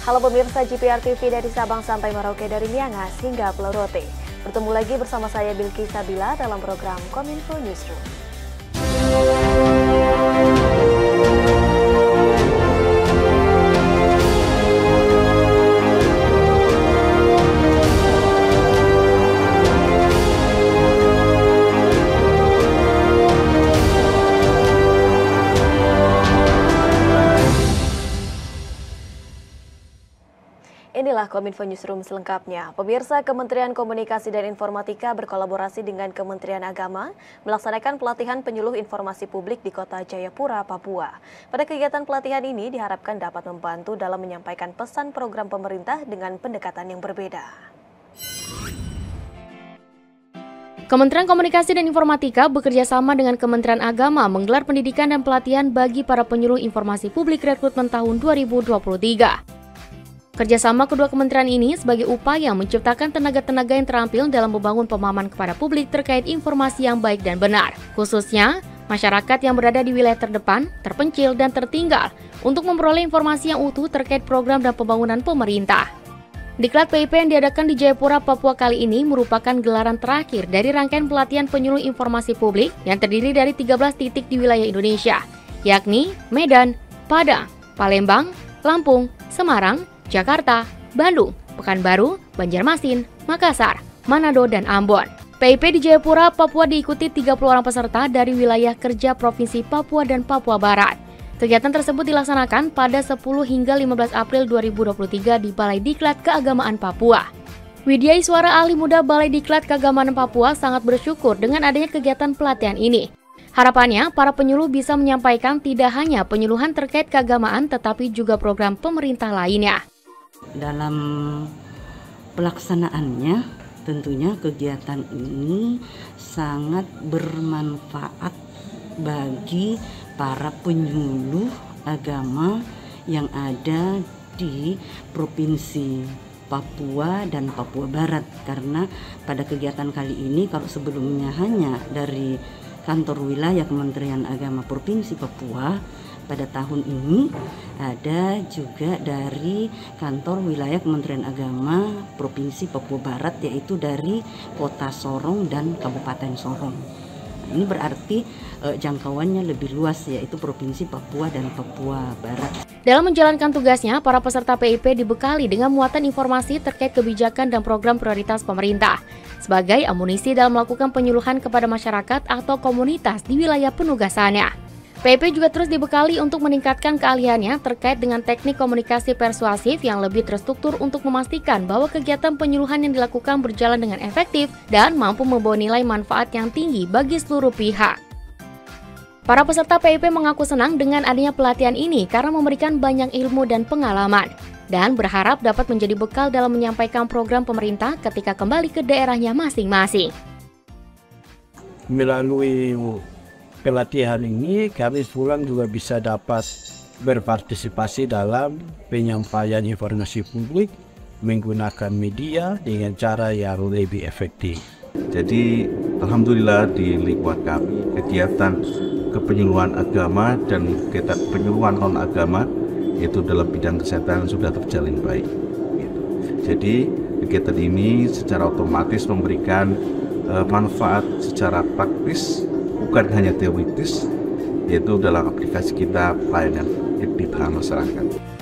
Halo pemirsa GPR TV dari Sabang sampai Merauke, dari Miangas hingga Pulau Rote. Bertemu lagi bersama saya Bilki Sabila dalam program Kominfo Newsroom. Inilah Kominfo Newsroom selengkapnya. Pemirsa, Kementerian Komunikasi dan Informatika berkolaborasi dengan Kementerian Agama melaksanakan pelatihan penyuluh informasi publik di Kota Jayapura, Papua. Pada kegiatan pelatihan ini diharapkan dapat membantu dalam menyampaikan pesan program pemerintah dengan pendekatan yang berbeda. Kementerian Komunikasi dan Informatika bekerjasama dengan Kementerian Agama menggelar pendidikan dan pelatihan bagi para penyuluh informasi publik rekrutmen tahun 2023. Kerjasama kedua kementerian ini sebagai upaya menciptakan tenaga-tenaga yang terampil dalam membangun pemahaman kepada publik terkait informasi yang baik dan benar, khususnya masyarakat yang berada di wilayah terdepan, terpencil, dan tertinggal untuk memperoleh informasi yang utuh terkait program dan pembangunan pemerintah. Diklat PIP yang diadakan di Jayapura, Papua kali ini merupakan gelaran terakhir dari rangkaian pelatihan penyuluh informasi publik yang terdiri dari 13 titik di wilayah Indonesia, yakni Medan, Padang, Palembang, Lampung, Semarang, Jakarta, Bandung, Pekanbaru, Banjarmasin, Makassar, Manado, dan Ambon. PIP di Jayapura, Papua diikuti 30 orang peserta dari wilayah kerja Provinsi Papua dan Papua Barat. Kegiatan tersebut dilaksanakan pada 10 hingga 15 April 2023 di Balai Diklat Keagamaan Papua. Widya Iswara, ahli muda Balai Diklat Keagamaan Papua, sangat bersyukur dengan adanya kegiatan pelatihan ini. Harapannya, para penyuluh bisa menyampaikan tidak hanya penyuluhan terkait keagamaan, tetapi juga program pemerintah lainnya. Dalam pelaksanaannya, tentunya kegiatan ini sangat bermanfaat bagi para penyuluh agama yang ada di Provinsi Papua dan Papua Barat. Karena pada kegiatan kali ini, kalau sebelumnya hanya dari kantor wilayah Kementerian Agama Provinsi Papua, pada tahun ini ada juga dari kantor wilayah Kementerian Agama Provinsi Papua Barat, yaitu dari Kota Sorong dan Kabupaten Sorong. Ini berarti jangkauannya lebih luas, yaitu Provinsi Papua dan Papua Barat. Dalam menjalankan tugasnya, para peserta PIP dibekali dengan muatan informasi terkait kebijakan dan program prioritas pemerintah sebagai amunisi dalam melakukan penyuluhan kepada masyarakat atau komunitas di wilayah penugasannya. PIP juga terus dibekali untuk meningkatkan keahliannya terkait dengan teknik komunikasi persuasif yang lebih terstruktur untuk memastikan bahwa kegiatan penyuluhan yang dilakukan berjalan dengan efektif dan mampu membawa nilai manfaat yang tinggi bagi seluruh pihak. Para peserta PIP mengaku senang dengan adanya pelatihan ini karena memberikan banyak ilmu dan pengalaman, dan berharap dapat menjadi bekal dalam menyampaikan program pemerintah ketika kembali ke daerahnya masing-masing. Melalui pelatihan ini, kami pulang juga bisa dapat berpartisipasi dalam penyampaian informasi publik menggunakan media dengan cara yang lebih efektif. Jadi, alhamdulillah di lingkungan kami, kegiatan kepenyuluhan agama dan kegiatan penyuluhan non-agama itu dalam bidang kesehatan sudah terjalin baik. Jadi, kegiatan ini secara otomatis memberikan manfaat secara praktis, bukan hanya teoritis, yaitu dalam aplikasi kita pelayanan di tengah masyarakat.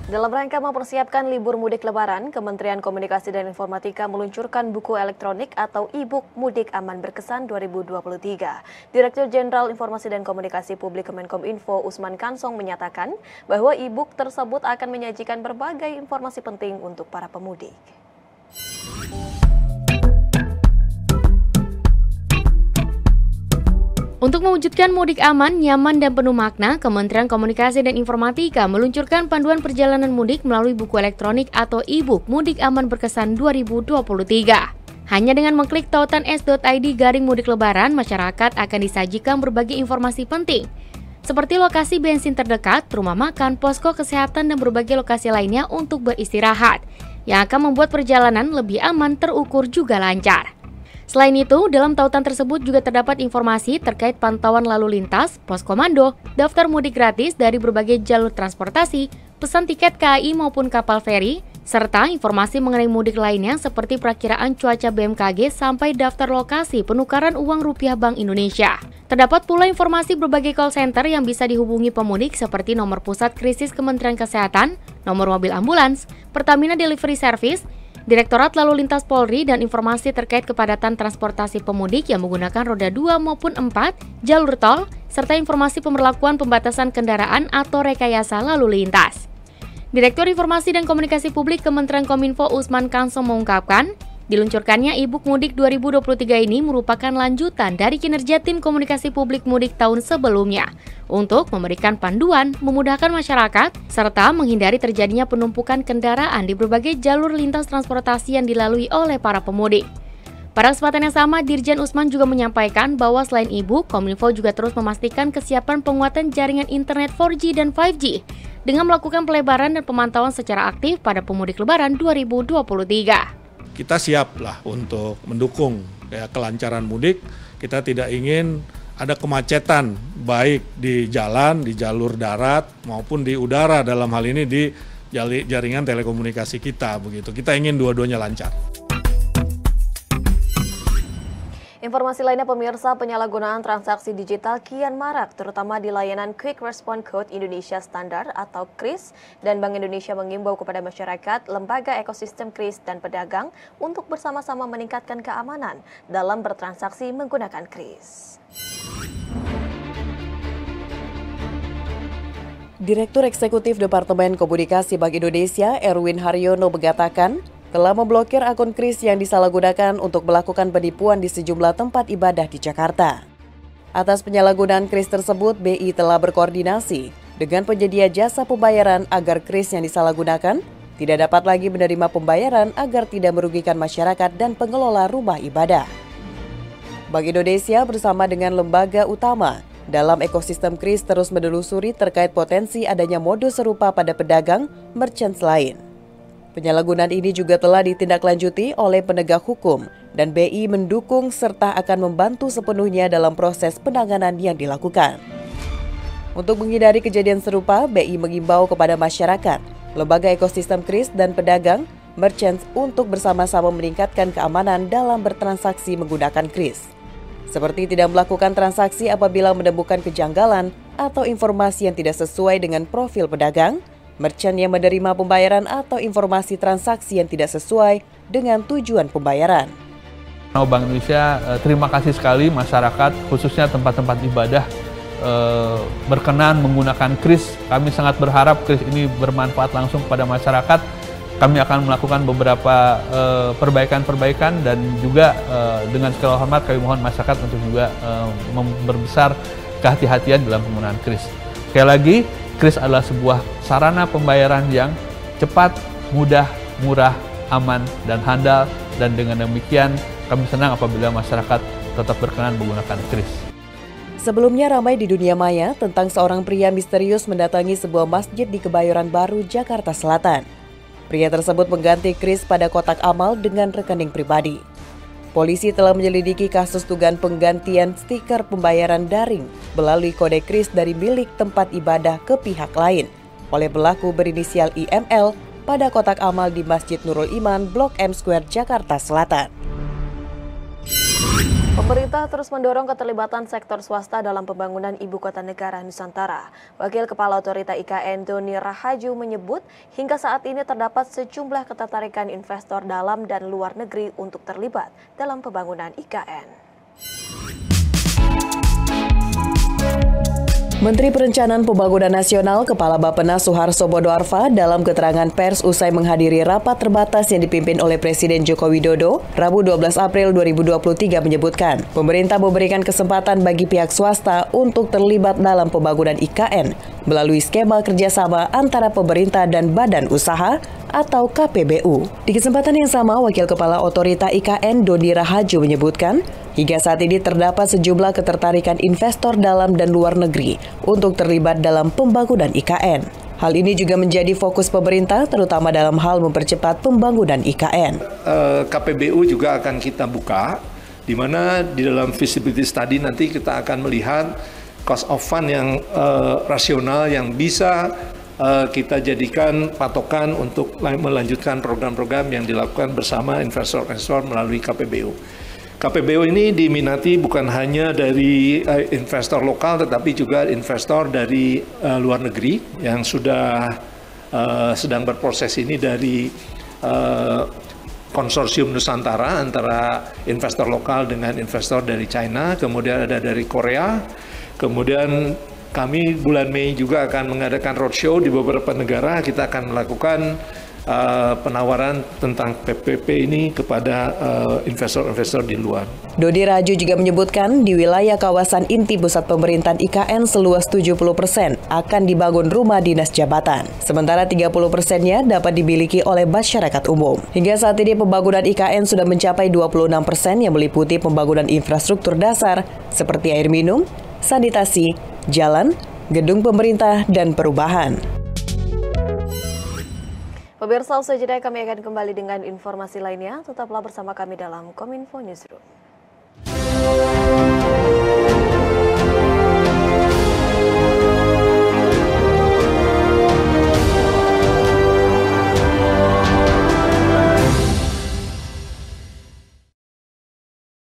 Dalam rangka mempersiapkan libur mudik Lebaran, Kementerian Komunikasi dan Informatika meluncurkan buku elektronik atau e-book Mudik Aman Berkesan 2023. Direktur Jenderal Informasi dan Komunikasi Publik Kemenkominfo Usman Kansong menyatakan bahwa e-book tersebut akan menyajikan berbagai informasi penting untuk para pemudik. Untuk mewujudkan mudik aman, nyaman, dan penuh makna, Kementerian Komunikasi dan Informatika meluncurkan panduan perjalanan mudik melalui buku elektronik atau e-book Mudik Aman Berkesan 2023. Hanya dengan mengklik tautan s.id/mudik lebaran, masyarakat akan disajikan berbagai informasi penting, seperti lokasi bensin terdekat, rumah makan, posko kesehatan, dan berbagai lokasi lainnya untuk beristirahat, yang akan membuat perjalanan lebih aman, terukur, juga lancar. Selain itu, dalam tautan tersebut juga terdapat informasi terkait pantauan lalu lintas, pos komando, daftar mudik gratis dari berbagai jalur transportasi, pesan tiket KAI maupun kapal feri, serta informasi mengenai mudik lainnya seperti perakiraan cuaca BMKG sampai daftar lokasi penukaran uang rupiah Bank Indonesia. Terdapat pula informasi berbagai call center yang bisa dihubungi pemudik seperti nomor pusat krisis Kementerian Kesehatan, nomor mobil ambulans, Pertamina Delivery Service, Direktorat Lalu Lintas Polri, dan informasi terkait kepadatan transportasi pemudik yang menggunakan roda 2 maupun 4, jalur tol, serta informasi pemberlakuan pembatasan kendaraan atau rekayasa lalu lintas. Direktur Informasi dan Komunikasi Publik Kementerian Kominfo Usman Kansong mengungkapkan, diluncurkannya e-book mudik 2023 ini merupakan lanjutan dari kinerja tim komunikasi publik mudik tahun sebelumnya untuk memberikan panduan, memudahkan masyarakat, serta menghindari terjadinya penumpukan kendaraan di berbagai jalur lintas transportasi yang dilalui oleh para pemudik. Pada kesempatan yang sama, Dirjen Usman juga menyampaikan bahwa selain e-book, Kominfo juga terus memastikan kesiapan penguatan jaringan internet 4G dan 5G dengan melakukan pelebaran dan pemantauan secara aktif pada pemudik Lebaran 2023. Kita siap lah untuk mendukung kelancaran mudik. Kita tidak ingin ada kemacetan baik di jalan, di jalur darat maupun di udara, dalam hal ini di jaringan telekomunikasi kita begitu. Kita ingin dua-duanya lancar. Informasi lainnya pemirsa, penyalahgunaan transaksi digital kian marak, terutama di layanan Quick Response Code Indonesia Standard atau KRIS, dan Bank Indonesia mengimbau kepada masyarakat, lembaga ekosistem KRIS dan pedagang untuk bersama-sama meningkatkan keamanan dalam bertransaksi menggunakan KRIS. Direktur Eksekutif Departemen Komunikasi Bank Indonesia, Erwin Haryono, mengatakan, telah memblokir akun KRIS yang disalahgunakan untuk melakukan penipuan di sejumlah tempat ibadah di Jakarta. Atas penyalahgunaan KRIS tersebut, BI telah berkoordinasi dengan penyedia jasa pembayaran agar KRIS yang disalahgunakan tidak dapat lagi menerima pembayaran agar tidak merugikan masyarakat dan pengelola rumah ibadah. Bank Indonesia bersama dengan lembaga utama dalam ekosistem KRIS terus menelusuri terkait potensi adanya modus serupa pada pedagang merchants lain. Penyalahgunaan ini juga telah ditindaklanjuti oleh penegak hukum dan BI mendukung serta akan membantu sepenuhnya dalam proses penanganan yang dilakukan. Untuk menghindari kejadian serupa, BI mengimbau kepada masyarakat, lembaga ekosistem KRIS dan pedagang, merchants untuk bersama-sama meningkatkan keamanan dalam bertransaksi menggunakan KRIS. Seperti tidak melakukan transaksi apabila menemukan kejanggalan atau informasi yang tidak sesuai dengan profil pedagang, merchant yang menerima pembayaran atau informasi transaksi yang tidak sesuai dengan tujuan pembayaran. Bank Indonesia terima kasih sekali masyarakat, khususnya tempat-tempat ibadah berkenan menggunakan KRIS. Kami sangat berharap KRIS ini bermanfaat langsung kepada masyarakat. Kami akan melakukan beberapa perbaikan-perbaikan dan juga dengan segala hormat kami mohon masyarakat untuk juga memperbesar kehati-hatian dalam penggunaan KRIS. Sekali lagi, KRIS adalah sebuah sarana pembayaran yang cepat, mudah, murah, aman, dan handal. Dan dengan demikian, kami senang apabila masyarakat tetap berkenan menggunakan KRIS. Sebelumnya ramai di dunia maya tentang seorang pria misterius mendatangi sebuah masjid di Kebayoran Baru, Jakarta Selatan. Pria tersebut mengganti KRIS pada kotak amal dengan rekening pribadi. Polisi telah menyelidiki kasus dugaan penggantian stiker pembayaran daring melalui kode KRIS dari milik tempat ibadah ke pihak lain oleh pelaku berinisial IML pada kotak amal di Masjid Nurul Iman, Blok M Square, Jakarta Selatan. Pemerintah terus mendorong keterlibatan sektor swasta dalam pembangunan Ibu Kota Negara Nusantara. Wakil Kepala Otorita IKN Doni Rahaju menyebut hingga saat ini terdapat sejumlah ketertarikan investor dalam dan luar negeri untuk terlibat dalam pembangunan IKN. Menteri Perencanaan Pembangunan Nasional Kepala Bappenas Suharso Monoarfa dalam keterangan pers usai menghadiri rapat terbatas yang dipimpin oleh Presiden Joko Widodo, Rabu 12 April 2023 menyebutkan, pemerintah memberikan kesempatan bagi pihak swasta untuk terlibat dalam pembangunan IKN melalui skema kerjasama antara pemerintah dan badan usaha atau KPBU. Di kesempatan yang sama, Wakil Kepala Otorita IKN Doni Rahaju menyebutkan, hingga saat ini terdapat sejumlah ketertarikan investor dalam dan luar negeri untuk terlibat dalam pembangunan IKN. Hal ini juga menjadi fokus pemerintah, terutama dalam hal mempercepat pembangunan IKN. KPBU juga akan kita buka, di mana di dalam feasibility study nanti kita akan melihat cost of fund yang rasional yang bisa kita jadikan patokan untuk melanjutkan program-program yang dilakukan bersama investor-investor melalui KPBU. KPBU ini diminati bukan hanya dari investor lokal tetapi juga investor dari luar negeri yang sudah sedang berproses ini dari konsorsium Nusantara antara investor lokal dengan investor dari China, kemudian ada dari Korea, kemudian kami bulan Mei juga akan mengadakan roadshow di beberapa negara. Kita akan melakukan penawaran tentang PPP ini kepada investor-investor di luar. Dodi Raju juga menyebutkan di wilayah kawasan inti pusat pemerintahan IKN seluas 70% akan dibangun rumah dinas jabatan. Sementara 30%-nya dapat dimiliki oleh masyarakat umum. Hingga saat ini pembangunan IKN sudah mencapai 26% yang meliputi pembangunan infrastruktur dasar seperti air minum, sanitasi, jalan, gedung pemerintah, dan perubahan. Pemirsa, usai jeda kami akan kembali dengan informasi lainnya. Tetaplah bersama kami dalam Kominfo Newsroom.